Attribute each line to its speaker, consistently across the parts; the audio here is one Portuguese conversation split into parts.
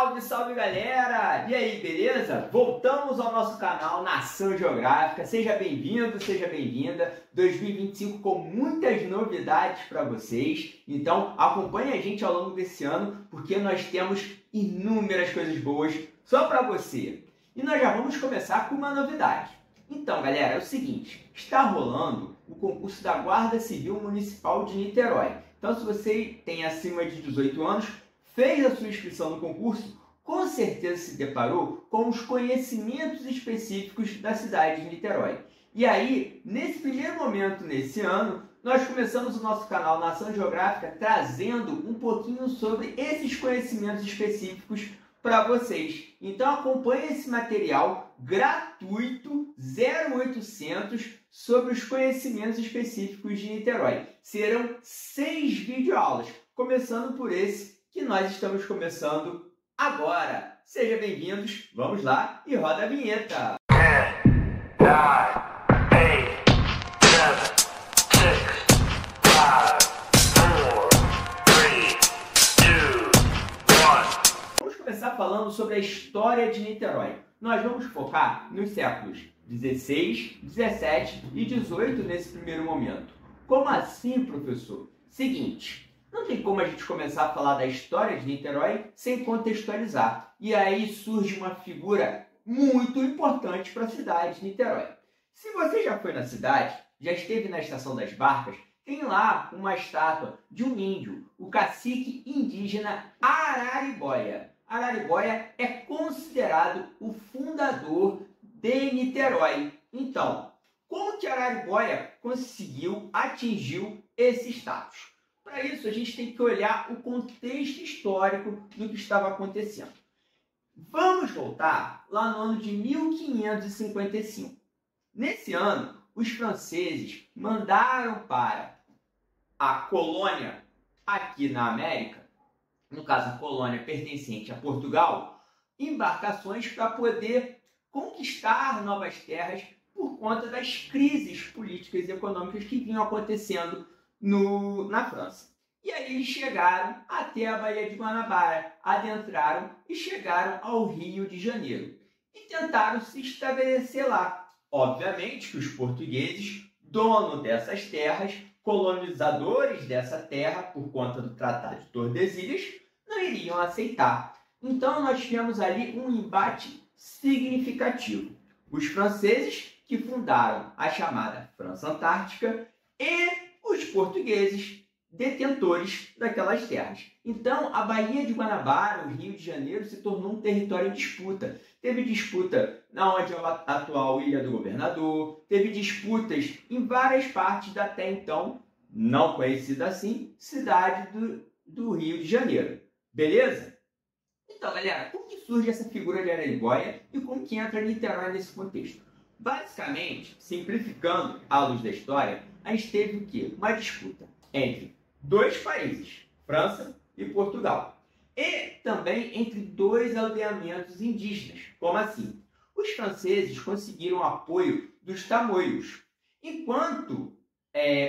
Speaker 1: Salve, salve galera! E aí, beleza? Voltamos ao nosso canal Nação Geográfica. Seja bem-vindo, seja bem-vinda. 2025 com muitas novidades para vocês. Então acompanhe a gente ao longo desse ano, porque nós temos inúmeras coisas boas só para você. E nós já vamos começar com uma novidade. Então, galera, é o seguinte, está rolando o concurso da Guarda Civil Municipal de Niterói. Então, se você tem acima de 18 anos, fez a sua inscrição no concurso, com certeza se deparou com os conhecimentos específicos da cidade de Niterói. E aí, nesse primeiro momento, nesse ano, nós começamos o nosso canal Nação Geográfica trazendo um pouquinho sobre esses conhecimentos específicos para vocês. Então acompanhe esse material gratuito 0800 sobre os conhecimentos específicos de Niterói. Serão 6 videoaulas, começando por esse que nós estamos começando agora. Sejam bem-vindos, vamos lá e roda a vinheta.
Speaker 2: 10, 9, 8, 7, 6, 5, 4, 3, 2, 1.
Speaker 1: Vamos começar falando sobre a história de Niterói. Nós vamos focar nos séculos 16, 17 e 18 nesse primeiro momento. Como assim, professor? Seguinte, não tem como a gente começar a falar da história de Niterói sem contextualizar. E aí surge uma figura muito importante para a cidade de Niterói. Se você já foi na cidade, já esteve na Estação das Barcas, tem lá uma estátua de um índio, o cacique indígena Araribóia. Araribóia é considerado o fundador de Niterói. Então, como que Araribóia atingiu esse status? Para isso, a gente tem que olhar o contexto histórico do que estava acontecendo. Vamos voltar lá no ano de 1555. Nesse ano, os franceses mandaram para a colônia aqui na América, no caso a colônia pertencente a Portugal, embarcações para poder conquistar novas terras por conta das crises políticas e econômicas que vinham acontecendo na França. E aí eles chegaram até a Baía de Guanabara, adentraram e chegaram ao Rio de Janeiro. E tentaram se estabelecer lá. Obviamente que os portugueses, donos dessas terras, colonizadores dessa terra, por conta do Tratado de Tordesilhas, não iriam aceitar. Então nós tivemos ali um embate significativo. Os franceses, que fundaram a chamada França Antártica, e os portugueses, detentores daquelas terras. Então, a Baía de Guanabara, o Rio de Janeiro, se tornou um território em disputa. Teve disputa na onde é a atual Ilha do Governador, teve disputas em várias partes da até então, não conhecida assim, cidade do Rio de Janeiro. Beleza? Então, galera, como que surge essa figura de Araribóia e como que entra Niterói nesse contexto? Basicamente, simplificando à luz da história, a gente teve o quê? Uma disputa entre dois países, França e Portugal. E também entre dois aldeamentos indígenas. Como assim? Os franceses conseguiram o apoio dos tamoios, enquanto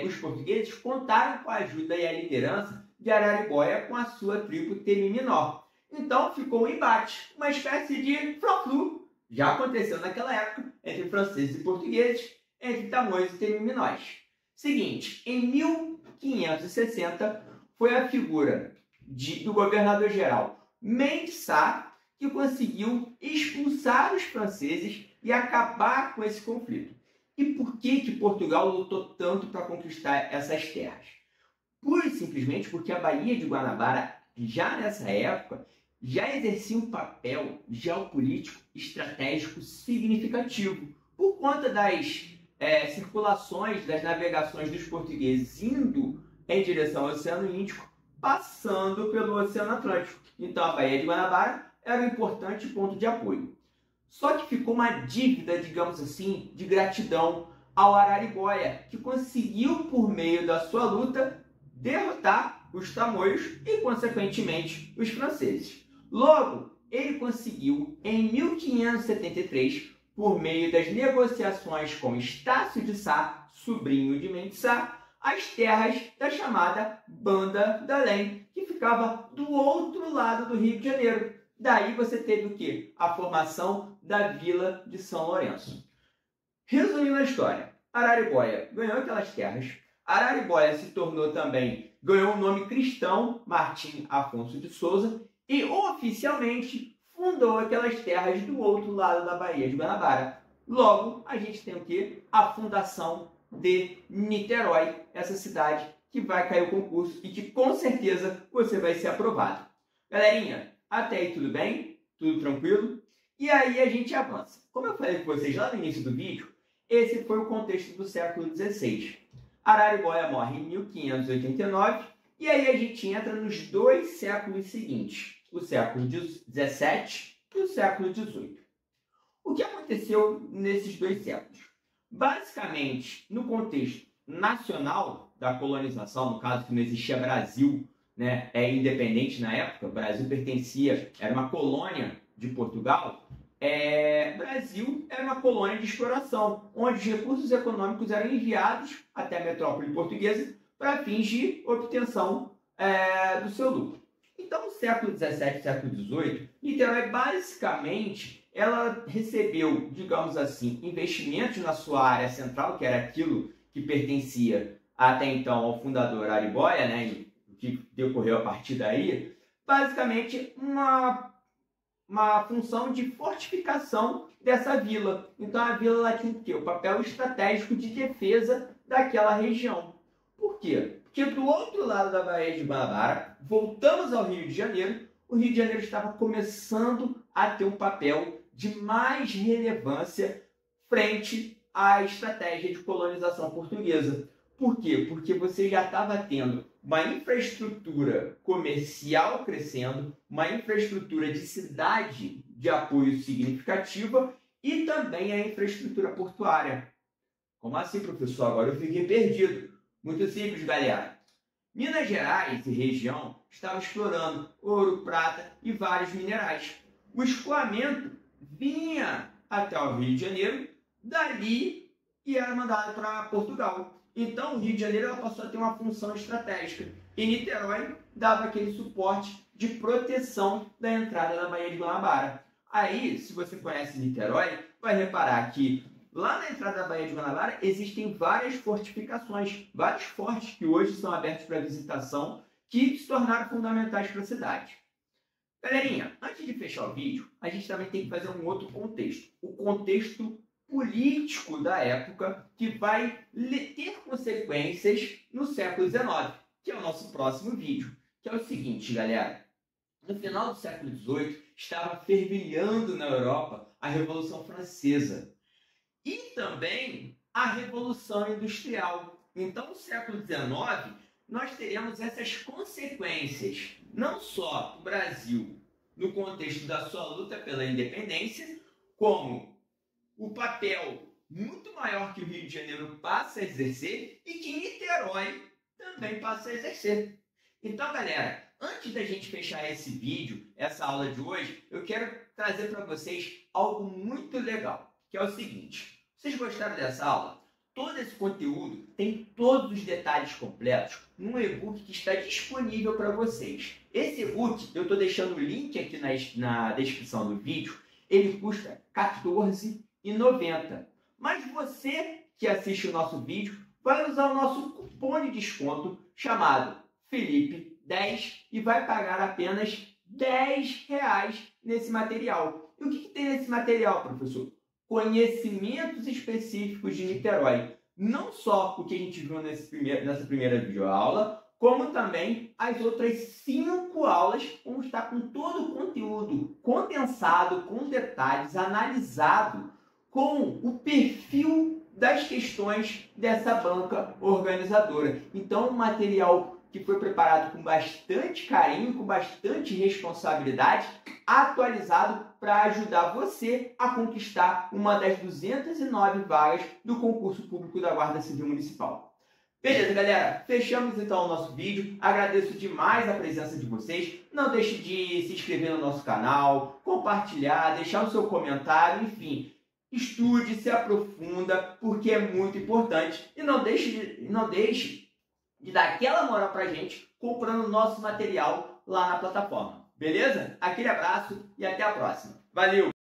Speaker 1: os portugueses contaram com a ajuda e a liderança de Araribóia com a sua tribo Temi-Minor. Então ficou um embate, uma espécie de fla-flu. Já aconteceu naquela época entre franceses e portugueses, entre tamoios e Temi-Minós. Seguinte, em 1560 foi a figura do governador-geral Mendes Sá que conseguiu expulsar os franceses e acabar com esse conflito. E por que Portugal lutou tanto para conquistar essas terras? Pura e simplesmente porque a Baía de Guanabara, já nessa época, já exercia um papel geopolítico estratégico significativo por conta das circulações, das navegações dos portugueses indo em direção ao Oceano Índico, passando pelo Oceano Atlântico. Então a Baía de Guanabara era um importante ponto de apoio. Só que ficou uma dívida, digamos assim, de gratidão ao Araribóia, que conseguiu, por meio da sua luta, derrotar os tamoios e, consequentemente, os franceses. Logo, ele conseguiu, em 1573, por meio das negociações com Estácio de Sá, sobrinho de Mendes Sá, as terras da chamada Banda da Além, que ficava do outro lado do Rio de Janeiro. Daí você teve o quê? A formação da Vila de São Lourenço. Resumindo a história, Araribóia ganhou aquelas terras. Araribóia se tornou também, ganhou o nome cristão, Martim Afonso de Souza, e oficialmente fundou aquelas terras do outro lado da Baía de Guanabara. Logo, a gente tem o quê? A fundação de Niterói, essa cidade que vai cair o concurso e que com certeza você vai ser aprovado. Galerinha, até aí tudo bem? Tudo tranquilo? E aí a gente avança. Como eu falei com vocês lá no início do vídeo, esse foi o contexto do século XVI. Araribóia morre em 1589 e aí a gente entra nos dois séculos seguintes, o século XVII e o século XVIII. O que aconteceu nesses dois séculos? Basicamente, no contexto nacional da colonização, no caso que não existia Brasil, né, independente na época, o Brasil pertencia, era uma colônia de Portugal, Brasil era uma colônia de exploração, onde os recursos econômicos eram enviados até a metrópole portuguesa para fins de obtenção do seu lucro. Então, no século XVII e século XVIII, Niterói basicamente ela recebeu, digamos assim, investimentos na sua área central, que era aquilo que pertencia até então ao fundador Araribóia, né, e o que decorreu a partir daí, basicamente uma função de fortificação dessa vila. Então a vila lá tinha o quê? O papel estratégico de defesa daquela região. Por quê? Porque do outro lado da Baía de Guanabara, voltamos ao Rio de Janeiro, o Rio de Janeiro estava começando a ter um papel de mais relevância frente à estratégia de colonização portuguesa. Por quê? Porque você já estava tendo uma infraestrutura comercial crescendo, uma infraestrutura de cidade de apoio significativa e também a infraestrutura portuária. Como assim, professor? Agora eu fiquei perdido. Muito simples, galera. Minas Gerais e região estavam explorando ouro, prata e vários minerais. O escoamento vinha até o Rio de Janeiro, dali e era mandado para Portugal. Então, o Rio de Janeiro passou a ter uma função estratégica. E Niterói dava aquele suporte de proteção da entrada da Baía de Guanabara. Aí, se você conhece Niterói, vai reparar que lá na entrada da Baía de Guanabara existem várias fortificações, vários fortes que hoje são abertos para visitação, que se tornaram fundamentais para a cidade. Galerinha, antes de fechar o vídeo, a gente também tem que fazer um outro contexto. O contexto político da época que vai ter consequências no século XIX, que é o nosso próximo vídeo, que é o seguinte, galera. No final do século XVIII, estava fervilhando na Europa a Revolução Francesa e também a Revolução Industrial. Então, no século XIX, nós teremos essas consequências, não só do Brasil, no contexto da sua luta pela independência, como o papel muito maior que o Rio de Janeiro passa a exercer e que Niterói também passa a exercer. Então, galera, antes da gente fechar esse vídeo, essa aula de hoje, eu quero trazer para vocês algo muito legal, que é o seguinte. Vocês gostaram dessa aula? Todo esse conteúdo tem todos os detalhes completos num e-book que está disponível para vocês. Esse e-book, eu estou deixando o link aqui na descrição do vídeo, ele custa R$14,90. Mas você que assiste o nosso vídeo vai usar o nosso cupom de desconto chamado Felipe10 e vai pagar apenas R$10 nesse material. E o que tem nesse material, professor? Conhecimentos específicos de Niterói. Não só o que a gente viu nessa primeira videoaula, como também as outras 5 aulas, vão estar com todo o conteúdo condensado, com detalhes, analisado, com o perfil das questões dessa banca organizadora. Então, um material que foi preparado com bastante carinho, com bastante responsabilidade, atualizado para ajudar você a conquistar uma das 209 vagas do concurso público da Guarda Civil Municipal. Beleza, galera? Fechamos então o nosso vídeo. Agradeço demais a presença de vocês. Não deixe de se inscrever no nosso canal, compartilhar, deixar o seu comentário, enfim. Estude, se aprofunda, porque é muito importante. E não deixe de dar aquela moral pra gente comprando o nosso material lá na plataforma. Beleza? Aquele abraço e até a próxima. Valeu!